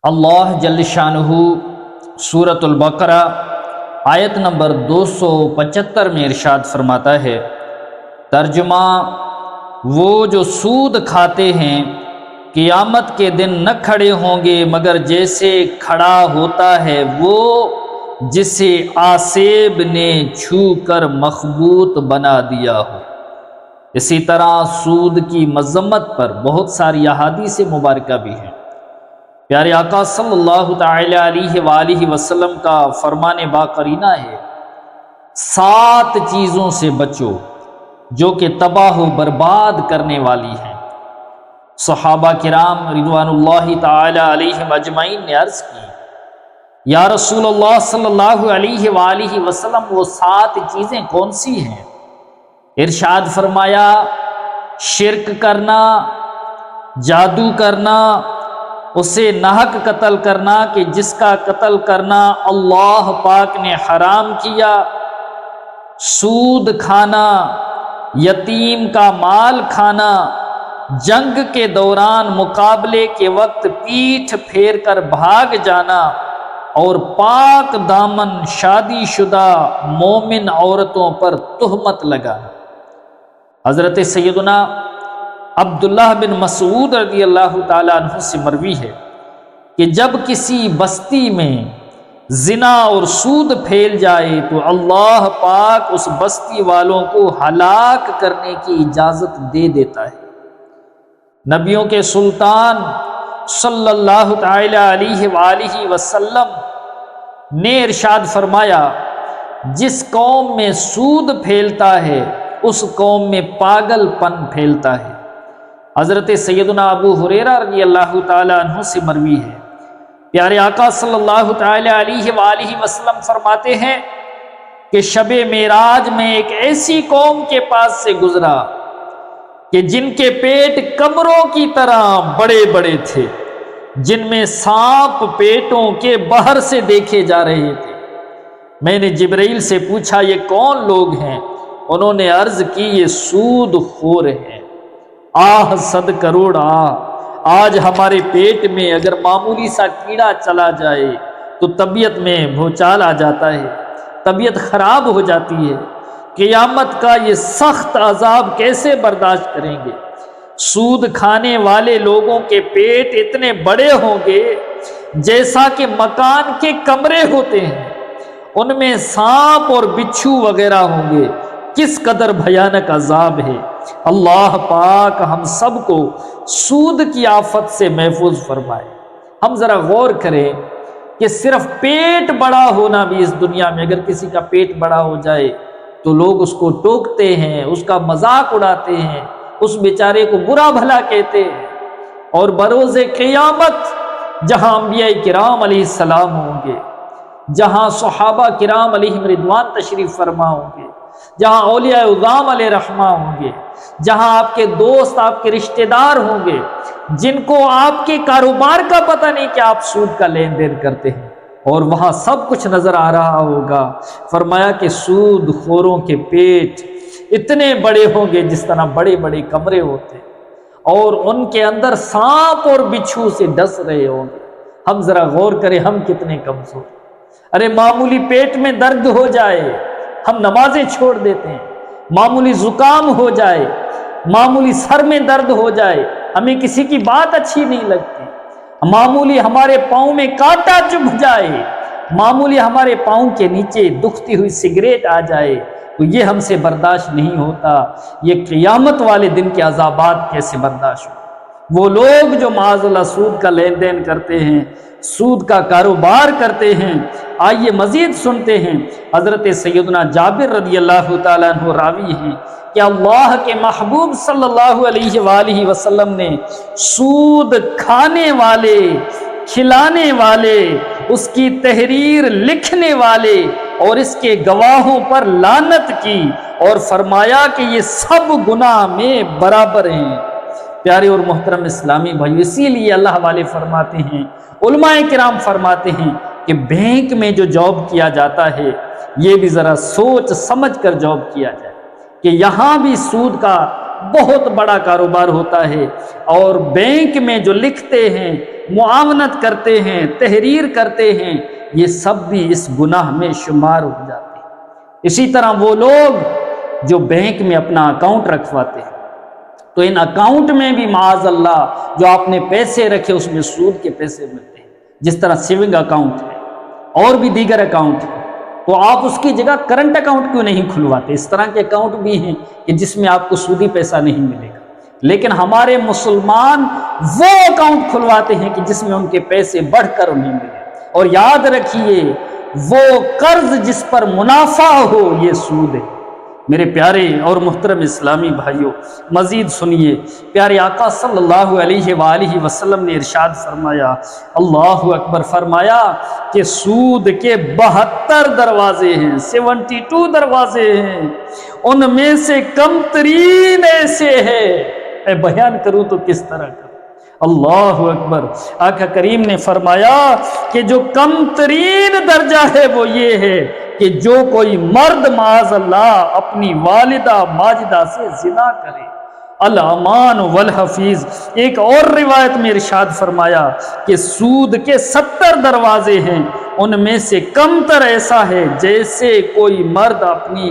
اللہ جل شانہ سورۃ البقرہ آیت نمبر 275 میں ارشاد فرماتا ہے، ترجمہ: وہ جو سود کھاتے ہیں قیامت کے دن نہ کھڑے ہوں گے مگر جیسے کھڑا ہوتا ہے وہ جسے آسیب نے چھو کر مخبوط بنا دیا ہو۔ اسی طرح سود کی مذمت پر بہت ساری احادیث مبارکہ بھی ہیں۔ پیارے آقا صلی اللہ تعالی علیہ وآلہ وسلم کا فرمان باقرینہ ہے، 7 چیزوں سے بچو جو کہ تباہ و برباد کرنے والی ہیں۔ صحابہ کرام رضوان اللہ تعالی علیہم اجمعین نے عرض کی، یا رسول اللہ صلی اللہ علیہ وآلہ وسلم وہ 7 چیزیں کون سی ہیں؟ ارشاد فرمایا، شرک کرنا، جادو کرنا، اسے ناحق قتل کرنا کہ جس کا قتل کرنا اللہ پاک نے حرام کیا، سود کھانا، یتیم کا مال کھانا، جنگ کے دوران مقابلے کے وقت پیٹھ پھیر کر بھاگ جانا، اور پاک دامن شادی شدہ مومن عورتوں پر تہمت لگانا۔ حضرت سیدنا عبداللہ بن مسعود رضی اللہ تعالیٰ عنہ سے مروی ہے کہ جب کسی بستی میں زنا اور سود پھیل جائے تو اللہ پاک اس بستی والوں کو ہلاک کرنے کی اجازت دے دیتا ہے۔ نبیوں کے سلطان صلی اللہ تعالی علیہ وآلہ وسلم نے ارشاد فرمایا، جس قوم میں سود پھیلتا ہے اس قوم میں پاگل پن پھیلتا ہے۔ حضرت سیدنا ابو ہریرہ رضی اللہ تعالی عنہ سے مروی ہے، پیارے آقا صلی اللہ تعالی علیہ وآلہ وسلم فرماتے ہیں کہ شب معراج میں ایک ایسی قوم کے پاس سے گزرا کہ جن کے پیٹ کمروں کی طرح بڑے بڑے تھے، جن میں سانپ پیٹوں کے باہر سے دیکھے جا رہے تھے۔ میں نے جبرائیل سے پوچھا، یہ کون لوگ ہیں؟ انہوں نے عرض کی، یہ سود خور ہیں۔ آہ صد کروڑ آہ، آج ہمارے پیٹ میں اگر معمولی سا کیڑا چلا جائے تو طبیعت میں بھوچال آ جاتا ہے، طبیعت خراب ہو جاتی ہے۔ قیامت کا یہ سخت عذاب کیسے برداشت کریں گے؟ سود کھانے والے لوگوں کے پیٹ اتنے بڑے ہوں گے جیسا کہ مکان کے کمرے ہوتے ہیں، ان میں سانپ اور بچھو وغیرہ ہوں گے۔ کس قدر بھیانک عذاب ہے۔ اللہ پاک ہم سب کو سود کی آفت سے محفوظ فرمائے۔ ہم ذرا غور کریں کہ صرف پیٹ بڑا ہونا بھی اس دنیا میں، اگر کسی کا پیٹ بڑا ہو جائے تو لوگ اس کو ٹوکتے ہیں، اس کا مذاق اڑاتے ہیں، اس بیچارے کو برا بھلا کہتے ہیں، اور بروز قیامت جہاں انبیاء کرام علیہ السلام ہوں گے، جہاں صحابہ کرام علیہم رضوان تشریف فرما ہوں گے، جہاں اولیاء اعظام علیہ رحمہ ہوں گے، جہاں آپ کے دوست، آپ کے رشتہ دار ہوں گے، جن کو آپ کے کاروبار کا پتہ نہیں کہ آپ سود کا لین دین کرتے ہیں، اور وہاں سب کچھ نظر آ رہا ہوگا۔ فرمایا کہ سود خوروں کے پیٹ اتنے بڑے ہوں گے جس طرح بڑے بڑے کمرے ہوتے ہیں، اور ان کے اندر سانپ اور بچھو سے ڈس رہے ہوں گے۔ ہم ذرا غور کریں، ہم کتنے کمزور۔ ارے معمولی پیٹ میں درد ہو جائے ہم نمازیں چھوڑ دیتے ہیں، معمولی زکام ہو جائے، معمولی سر میں درد ہو جائے ہمیں کسی کی بات اچھی نہیں لگتی، معمولی ہمارے پاؤں میں کانٹا چبھ جائے، معمولی ہمارے پاؤں کے نیچے دکھتی ہوئی سگریٹ آ جائے تو یہ ہم سے برداشت نہیں ہوتا۔ یہ قیامت والے دن کے عذابات کیسے برداشت ہو؟ وہ لوگ جو معاذ اللہ سود کا لین دین کرتے ہیں، سود کا کاروبار کرتے ہیں۔ آئیے مزید سنتے ہیں، حضرت سیدنا جابر رضی اللہ تعالیٰ عنہ راوی ہیں کہ اللہ کے محبوب صلی اللہ علیہ وآلہ وسلم نے سود کھانے والے، کھلانے والے، اس کی تحریر لکھنے والے اور اس کے گواہوں پر لعنت کی، اور فرمایا کہ یہ سب گناہ میں برابر ہیں۔ پیارے اور محترم اسلامی بھائی، اسی لیے اللہ والے فرماتے ہیں، علماء کرام فرماتے ہیں کہ بینک میں جو جاب کیا جاتا ہے یہ بھی ذرا سوچ سمجھ کر جاب کیا جائے کہ یہاں بھی سود کا بہت بڑا کاروبار ہوتا ہے، اور بینک میں جو لکھتے ہیں، معاونت کرتے ہیں، تحریر کرتے ہیں، یہ سب بھی اس گناہ میں شمار ہو جاتے ہیں۔ اسی طرح وہ لوگ جو بینک میں اپنا اکاؤنٹ رکھواتے ہیں، تو ان اکاؤنٹ میں بھی معاذ اللہ جو آپ نے پیسے رکھے اس میں سود کے پیسے ملتے ہیں، جس طرح سیونگ اکاؤنٹ ہے اور بھی دیگر اکاؤنٹ ہے، تو آپ اس کی جگہ کرنٹ اکاؤنٹ کیوں نہیں کھلواتے؟ اس طرح کے اکاؤنٹ بھی ہیں کہ جس میں آپ کو سودی پیسہ نہیں ملے گا، لیکن ہمارے مسلمان وہ اکاؤنٹ کھلواتے ہیں کہ جس میں ان کے پیسے بڑھ کر انہیں ملے۔ اور یاد رکھیے، وہ قرض جس پر منافع ہو یہ سود ہے۔ میرے پیارے اور محترم اسلامی بھائیوں، مزید سنیے، پیارے آقا صلی اللہ علیہ وآلہ وسلم نے ارشاد فرمایا، اللہ اکبر، فرمایا کہ سود کے 72 دروازے ہیں، 72 دروازے ہیں، ان میں سے کم ترین ایسے ہیں، میں بیان کروں تو کس طرح کروں؟ اللہ اکبر، آقا کریم نے فرمایا کہ جو کم ترین درجہ ہے وہ یہ ہے کہ جو کوئی مرد معاذ اللہ اپنی والدہ ماجدہ سے زنا کرے۔ الامان والحفیظ، ایک اور روایت میں ارشاد فرمایا کہ سود کے 70 دروازے ہیں، ان میں سے کم تر ایسا ہے جیسے کوئی مرد اپنی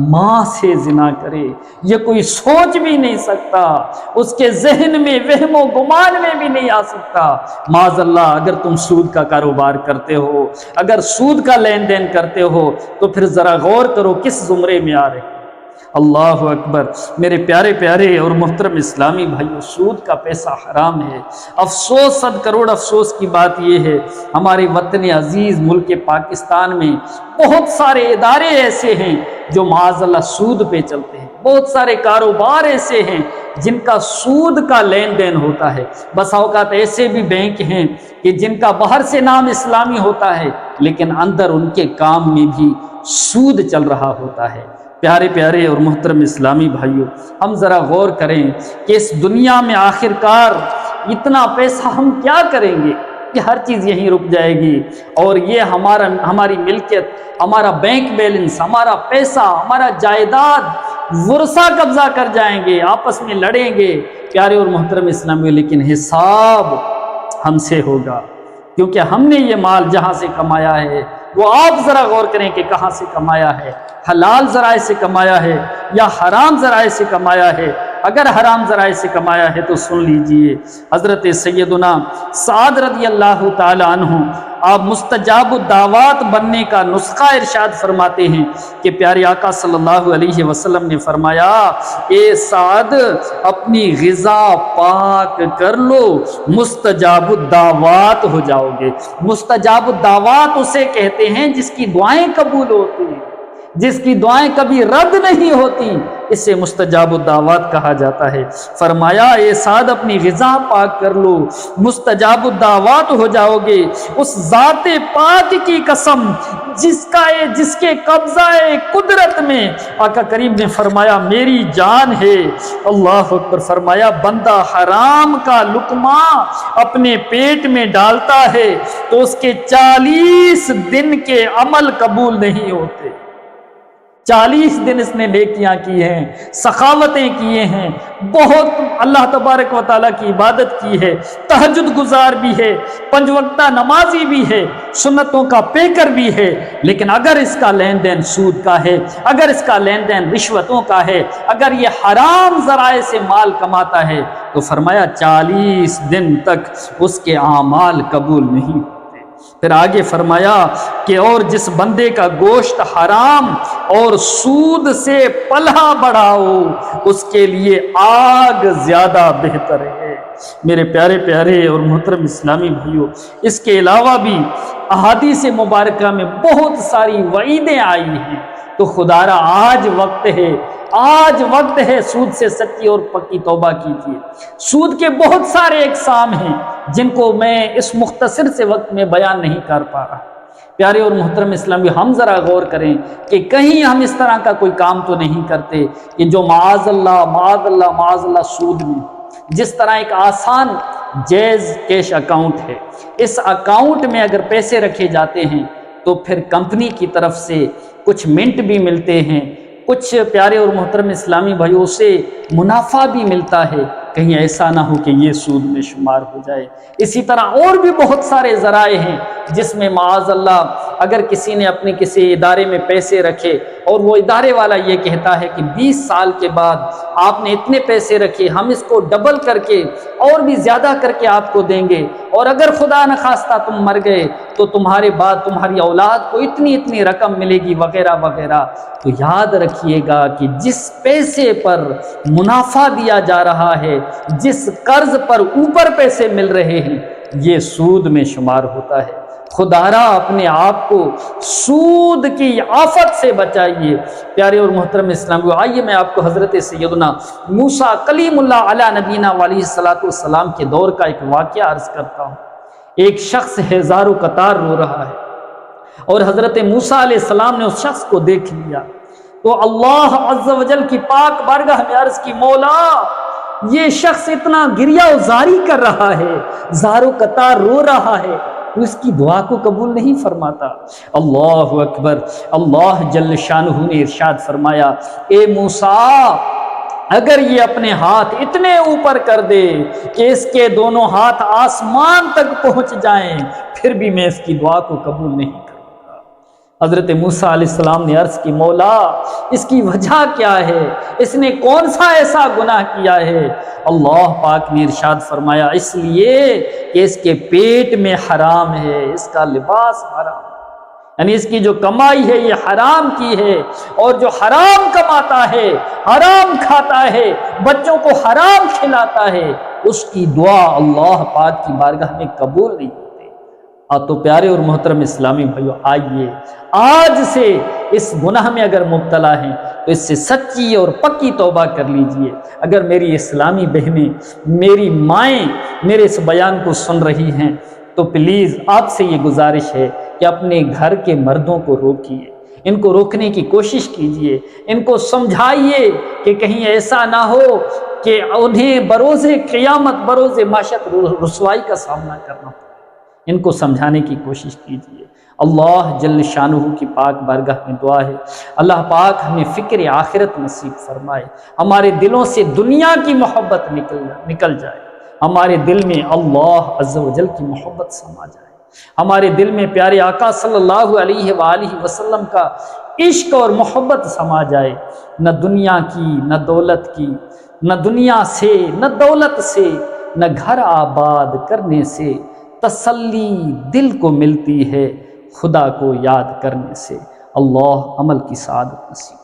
ماں سے زنا کرے۔ یہ کوئی سوچ بھی نہیں سکتا، اس کے ذہن میں وہم و گمان میں بھی نہیں آ سکتا۔ معاذ اللہ، اگر تم سود کا کاروبار کرتے ہو، اگر سود کا لین دین کرتے ہو، تو پھر ذرا غور کرو کس زمرے میں آ رہے ہیں۔ اللہ اکبر، میرے پیارے پیارے اور محترم اسلامی بھائیو، سود کا پیسہ حرام ہے۔ افسوس، 100 کروڑ افسوس کی بات یہ ہے، ہمارے وطن عزیز ملک پاکستان میں بہت سارے ادارے ایسے ہیں جو معاذ اللہ سود پہ چلتے ہیں، بہت سارے کاروبار ایسے ہیں جن کا سود کا لین دین ہوتا ہے۔ بس اوقات ایسے بھی بینک ہیں کہ جن کا باہر سے نام اسلامی ہوتا ہے لیکن اندر ان کے کام میں بھی سود چل رہا ہوتا ہے۔ پیارے پیارے اور محترم اسلامی بھائیوں، ہم ذرا غور کریں کہ اس دنیا میں آخرکار اتنا پیسہ ہم کیا کریں گے کہ ہر چیز یہیں رک جائے گی، اور یہ ہماری ملکیت، ہمارا بینک بیلنس، ہمارا پیسہ، ہمارا جائیداد ورثہ قبضہ کر جائیں گے، آپس میں لڑیں گے۔ پیارے اور محترم اسلامی، لیکن حساب ہم سے ہوگا، کیونکہ ہم نے یہ مال جہاں سے کمایا ہے وہ آپ ذرا غور کریں کہ کہاں سے کمایا ہے، حلال ذرائع سے کمایا ہے یا حرام ذرائع سے کمایا ہے۔ اگر حرام ذرائع سے کمایا ہے تو سن لیجئے، حضرت سیدنا سعد رضی اللہ تعالی عنہ آپ مستجاب الدعوات بننے کا نسخہ ارشاد فرماتے ہیں کہ پیارے آقا صلی اللہ علیہ وسلم نے فرمایا، اے سعد، اپنی غذا پاک کر لو، مستجاب الدعوات ہو جاؤ گے۔ مستجاب الدعوات اسے کہتے ہیں جس کی دعائیں قبول ہوتی ہیں، جس کی دعائیں کبھی رد نہیں ہوتی، اسے مستجاب الدعوات کہا جاتا ہے۔ فرمایا، اے سعد، اپنی غذا پاک کر لو، مستجاب الدعوات ہو جاؤ گے۔ اس ذات پاک کی قسم جس کے قبضہ قدرت میں آقا کریم نے فرمایا میری جان ہے۔ اللہ اکبر، فرمایا بندہ حرام کا لقمہ اپنے پیٹ میں ڈالتا ہے تو اس کے 40 دن کے عمل قبول نہیں ہوتے۔ 40 دن اس نے نیکیاں کی ہیں، سخاوتیں کیے ہیں، بہت اللہ تبارک و تعالیٰ کی عبادت کی ہے، تہجد گزار بھی ہے، 5 وقتہ نمازی بھی ہے، سنتوں کا پیکر بھی ہے، لیکن اگر اس کا لین دین سود کا ہے، اگر اس کا لین دین رشوتوں کا ہے، اگر یہ حرام ذرائع سے مال کماتا ہے، تو فرمایا 40 دن تک اس کے اعمال قبول نہیں ہوتے۔ پھر آگے فرمایا کہ اور جس بندے کا گوشت حرام اور سود سے پلہ بڑھاؤ، اس کے لیے آگ زیادہ بہتر ہے۔ میرے پیارے پیارے اور محترم اسلامی بھائیوں، اس کے علاوہ بھی احادیث مبارکہ میں بہت ساری وعیدیں آئی ہیں، تو خدارا آج وقت ہے سود سے سچی اور پکی توبہ کیجیے۔ سود کے بہت سارے اقسام ہیں جن کو میں اس مختصر سے وقت میں بیان نہیں کر پا رہا۔ پیارے اور محترم اسلامی، ہم ذرا غور کریں کہ کہیں ہم اس طرح کا کوئی کام تو نہیں کرتے کہ جو معاذ اللہ سود میں، جس طرح ایک آسان جیز کیش اکاؤنٹ ہے، اس اکاؤنٹ میں اگر پیسے رکھے جاتے ہیں تو پھر کمپنی کی طرف سے کچھ منٹ بھی ملتے ہیں، کچھ پیارے اور محترم اسلامی بھائیوں سے منافع بھی ملتا ہے، کہیں ایسا نہ ہو کہ یہ سود میں شمار ہو جائے۔ اسی طرح اور بھی بہت سارے ذرائع ہیں جس میں معاذ اللہ اگر کسی نے اپنے کسی ادارے میں پیسے رکھے اور وہ ادارے والا یہ کہتا ہے کہ 20 سال کے بعد آپ نے اتنے پیسے رکھے، ہم اس کو ڈبل کر کے اور بھی زیادہ کر کے آپ کو دیں گے، اور اگر خدا نخواستہ تم مر گئے تو تمہارے بعد تمہاری اولاد کو اتنی رقم ملے گی وغیرہ وغیرہ۔ تو یاد رکھیے گا کہ جس پیسے پر منافع دیا جا رہا ہے، جس قرض پر اوپر پیسے مل رہے ہیں، یہ سود میں شمار ہوتا ہے۔ خدارا اپنے آپ کو سود کی آفت سے بچائیے۔ پیارے اور محترم اسلامیوں، آئیے میں آپ کو حضرت سیدنا موسیٰ کلیم اللہ علیہ نبینا علیہ السلام کے دور کا ایک واقعہ عرض کرتا ہوں۔ ایک شخص ہے زارو قطار رو رہا ہے، اور حضرت موسیٰ علیہ السلام نے اس شخص کو دیکھ لیا تو اللہ عز و جل کی پاک بارگاہ میں عرض کی، مولا یہ شخص اتنا گریہ و زاری کر رہا ہے، زارو قطار رو رہا ہے، تو اس کی دعا کو قبول نہیں فرماتا؟ اللہ اکبر۔ اللہ جل شانہ نے ارشاد فرمایا، اے موسیٰ اگر یہ اپنے ہاتھ اتنے اوپر کر دے کہ اس کے دونوں ہاتھ آسمان تک پہنچ جائیں، پھر بھی میں اس کی دعا کو قبول نہیں کروں گا۔ حضرت موسیٰ علیہ السلام نے عرض کی، مولا اس کی وجہ کیا ہے؟ اس نے کون سا ایسا گناہ کیا ہے؟ اللہ پاک نے ارشاد فرمایا، اس لیے کہ اس کے پیٹ میں حرام ہے، اس کا لباس حرام، یعنی اس کی جو کمائی ہے یہ حرام کی ہے، اور جو حرام کماتا ہے، حرام کھاتا ہے، بچوں کو حرام کھلاتا ہے، اس کی دعا اللہ پاک کی بارگاہ میں قبول نہیں ہوتی۔ تو پیارے اور محترم اسلامی بھائیو، آئیے آج سے اس گناہ میں اگر مبتلا ہیں تو اس سے سچی اور پکی توبہ کر لیجئے۔ اگر میری اسلامی بہنیں، میری مائیں میرے اس بیان کو سن رہی ہیں تو پلیز آپ سے یہ گزارش ہے کہ اپنے گھر کے مردوں کو روکیے، ان کو روکنے کی کوشش کیجئے، ان کو سمجھائیے کہ کہیں ایسا نہ ہو کہ انہیں بروز قیامت، بروز معاشرت رسوائی کا سامنا کرنا پڑے۔ ان کو سمجھانے کی کوشش کیجئے۔ اللہ جل شانہ کی پاک بارگاہ میں دعا ہے، اللہ پاک ہمیں فکر آخرت نصیب فرمائے، ہمارے دلوں سے دنیا کی محبت نکل جائے، ہمارے دل میں اللہ عز و جل کی محبت سما جائے، ہمارے دل میں پیارے آقا صلی اللہ علیہ وآلہ وسلم کا عشق اور محبت سما جائے۔ نہ دنیا کی، نہ دولت کی، نہ دنیا سے، نہ دولت سے، نہ گھر آباد کرنے سے تسلی دل کو ملتی ہے، خدا کو یاد کرنے سے۔ اللہ عمل کی سعادت نصیب